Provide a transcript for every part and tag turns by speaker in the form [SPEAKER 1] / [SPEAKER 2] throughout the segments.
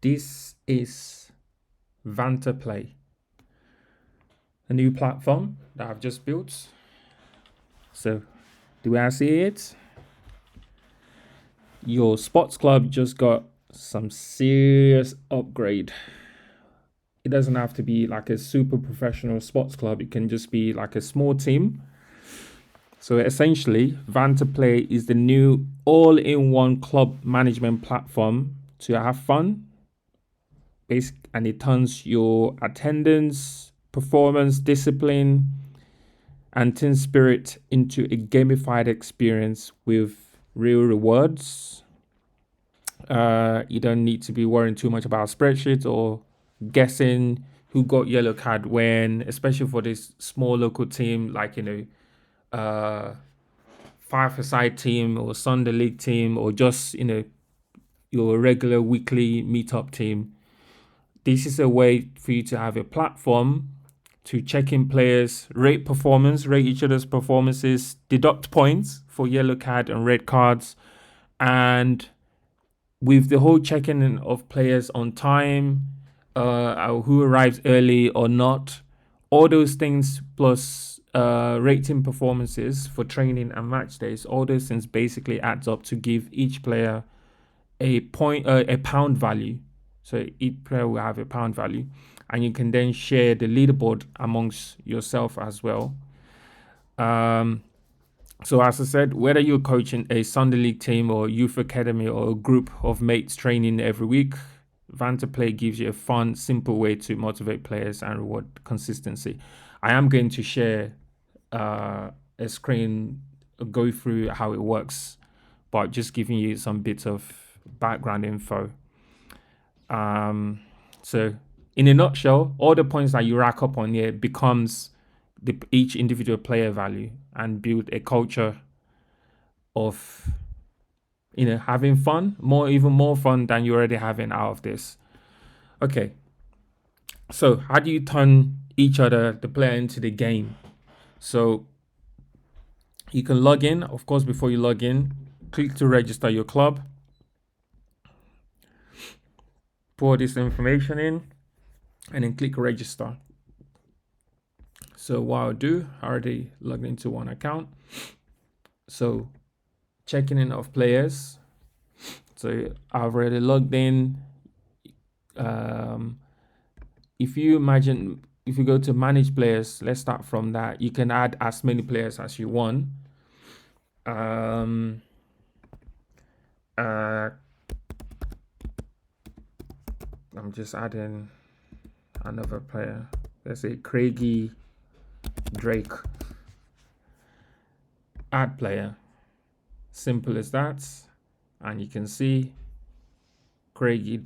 [SPEAKER 1] This is VantaPlay, a new platform that I've just built. So, the way I see it, your sports club just got some serious upgrade. It doesn't have to be like a super professional sports club, it can just be like a small team. So, essentially, VantaPlay is the new all in one club management platform to have fun, and it turns your attendance, performance, discipline, and team spirit into a gamified experience with real rewards. You don't need to be worrying too much about spreadsheets or guessing who got yellow card when, especially for this small local team like five-a-side team or Sunday league team or just your regular weekly meetup team. This is a way for you to have a platform to check in players, rate performance, rate each other's performances, deduct points for yellow card and red cards, and with the whole checking in of players on time, who arrives early or not, all those things plus rating performances for training and match days, all those things basically adds up to give each player a pound value. So each player will have a pound value, and you can then share the leaderboard amongst yourself as well. So as I said, whether you're coaching a Sunday league team or youth academy or a group of mates training every week, VantaPlay gives you a fun, simple way to motivate players and reward consistency. I am going to share a screen, go through how it works, but just giving you some bits of background info. So in a nutshell, all the points that you rack up on here becomes each individual player value and build a culture of having fun, even more fun than you're already having out of this. Okay, so how do you turn the player into the game? So you can log in. Of course, before you log in, click to register your club, pour this information in, and then click register. So what I'll do, I already logged into one account. So checking in of players. So I've already logged in. If you go to manage players, let's start from that. You can add as many players as you want. I'm just adding another player. Let's say Craigie Drake. Add player. Simple as that. And you can see Craigie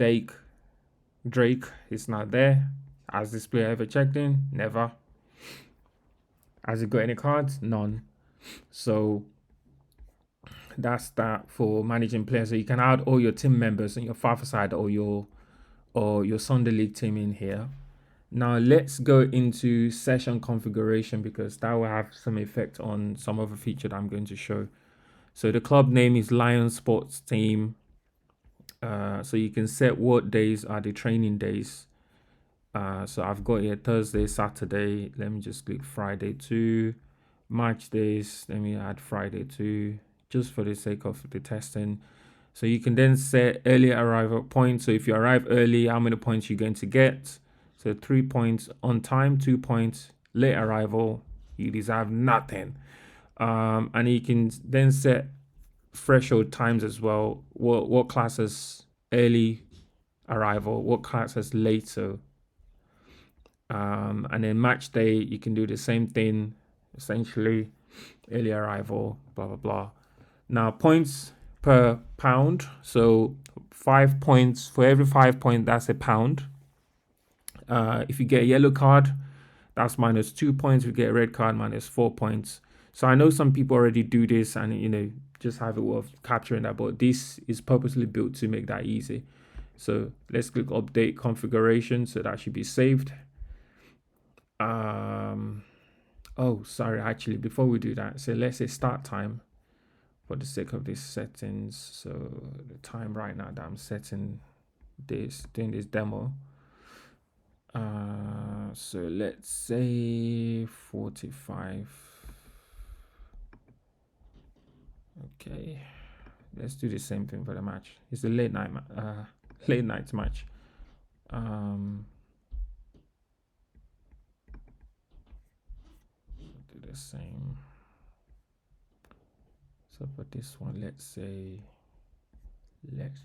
[SPEAKER 1] Drake is not there. Has this player ever checked in? Never. Has he got any cards? None. So that's that for managing players. So you can add all your team members on your five-a-side or your Sunday league team in here. Now let's go into session configuration because that will have some effect on some other feature that I'm going to show. So the club name is Lion Sports Team. So you can set what days are the training days. So I've got here Thursday, Saturday. Let me just click Friday too. Match days. Let me add Friday too, just for the sake of the testing. So you can then set early arrival points. So if you arrive early, how many points you're going to get. So 3 points on time, 2 points late arrival. You deserve nothing. And you can then set threshold times as well. What classes early arrival, what classes late. So and then match day, you can do the same thing. Essentially, early arrival, blah blah blah. Now points per pound. So 5 points for every 5 points. That's a pound. If you get a yellow card, that's -2 points. If you get a red card, -4 points. So I know some people already do this and just have it worth capturing that, but this is purposely built to make that easy. So let's click update configuration. So that should be saved. Oh, sorry, actually, before we do that, so let's say start time for the sake of these settings. So the time right now that I'm setting doing this demo. So let's say 45. Okay, let's do the same thing for the match. It's a late night match. Do the same. So for this one, let's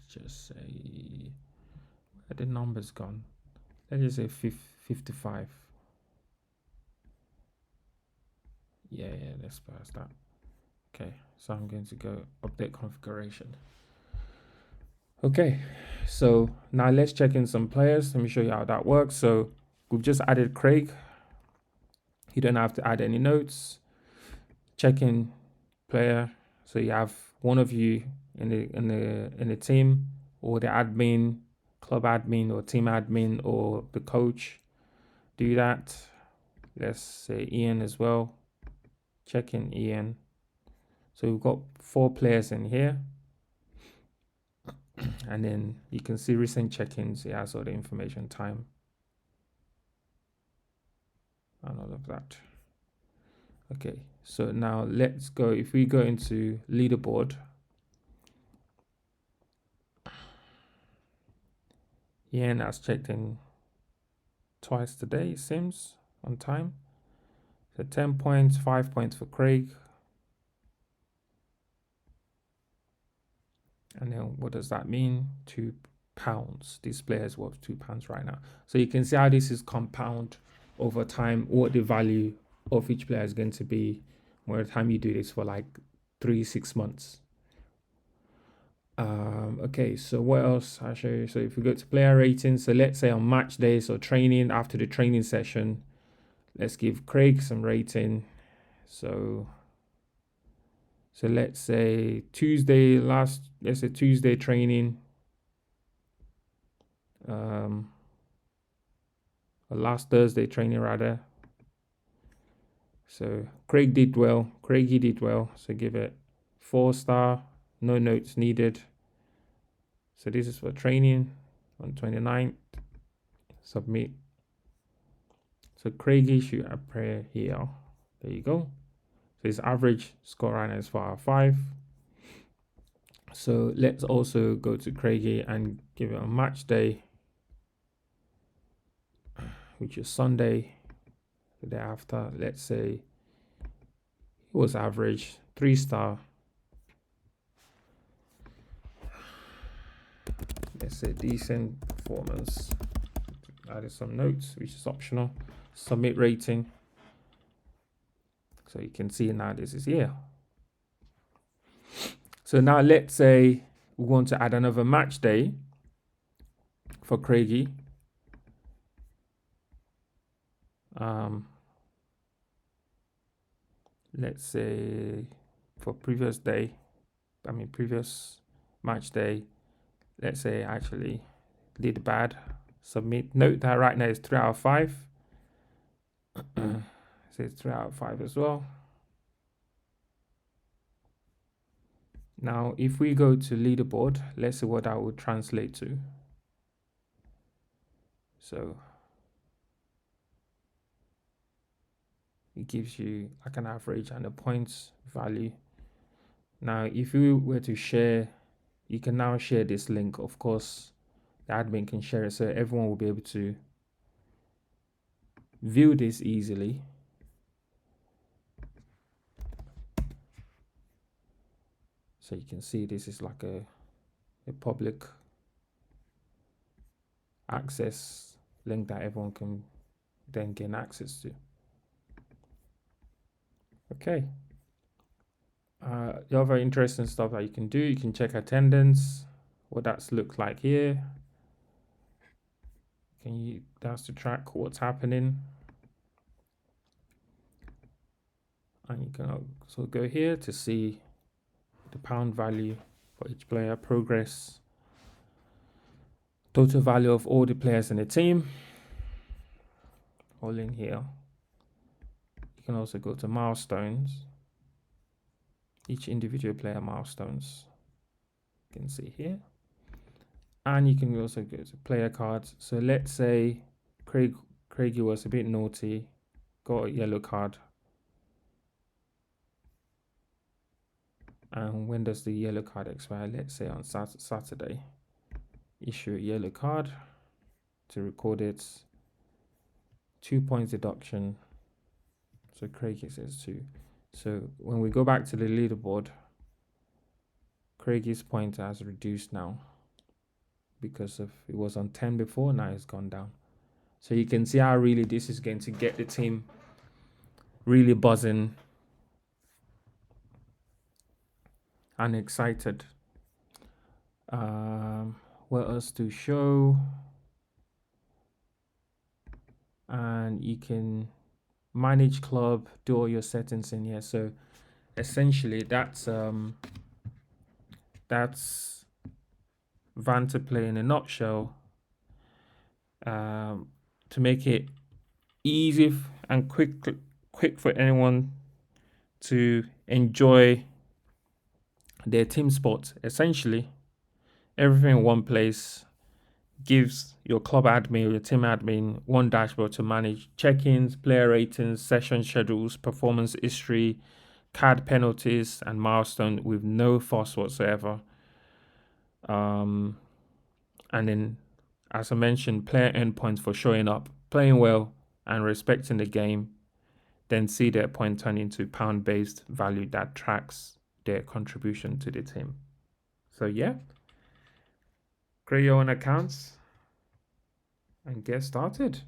[SPEAKER 1] just say, where are the numbers gone? Let's just say 55. Yeah, let's pass that. Okay, so I'm going to go update configuration. Okay, so now let's check in some players. Let me show you how that works. So we've just added Craig. You don't have to add any notes. Check in player. So you have one of you in the team, or the admin, club admin, or team admin, or the coach. Do that. Let's say Ian as well. Check in Ian. So we've got 4 players in here. And then you can see recent check-ins. It has all the information, time, and all of that. Okay, so now let's go. If we go into leaderboard, Ian has checked in twice today, it seems, on time. So 10 points, 5 points for Craig. And then what does that mean? £2. This player is worth £2 right now. So you can see how this is compound over time, what the value of each player is going to be by the time you do this for like 3-6 months. Okay, so what else I'll show you? So if we go to player rating, so let's say on match day, so training, after the training session, let's give Craig some rating. So let's say Tuesday training, or last Thursday training rather. So Craigie did well, so give it 4-star, no notes needed. So this is for training on 29th, submit. So Craigie should appear here. There you go. So his average score right now is 5. So let's also go to Craigie and give it a match day, which is Sunday, the day after. Let's say it was average 3-star. Let's say decent performance. Added some notes, which is optional. Submit rating. So you can see now this is here. So now let's say we want to add another match day for Craigie. Let's say for previous match day, let's say actually did bad. Submit. Note that right now it's 3 out of 5. So it's 3 out of 5 as well. Now, if we go to leaderboard, let's see what that would translate to. So it gives you like an average and a points value. Now, if you were to share, you can now share this link. Of course, the admin can share it so everyone will be able to view this easily. So you can see this is like a public access link that everyone can then gain access to. Okay. The other interesting stuff that you can do, you can check attendance, what that's looked like here. That's to track what's happening. And you can also go here to see the pound value for each player, progress, total value of all the players in the team, all in here. You can also go to milestones, each individual player milestones, you can see here. And you can also go to player cards. So let's say Craigie was a bit naughty, got a yellow card. And when does the yellow card expire? Let's say on Saturday. Issue a yellow card to record it. 2 points deduction. So Craigie says 2. So when we go back to the leaderboard, Craigie's point has reduced now because of it was on 10 before, now it's gone down. So you can see how really this is going to get the team really buzzing and excited. What else to show? And you can manage club, do all your settings in here. So essentially that's VantaPlay in a nutshell. To make it easy and quick for anyone to enjoy their team sports. Essentially, everything in one place gives your club admin or your team admin one dashboard to manage check-ins, player ratings, session schedules, performance history, card penalties, and milestone with no fuss whatsoever. And then, as I mentioned, player endpoints for showing up, playing well, and respecting the game. Then see their point turn into pound-based value that tracks their contribution to the team. So yeah, create your own accounts and get started.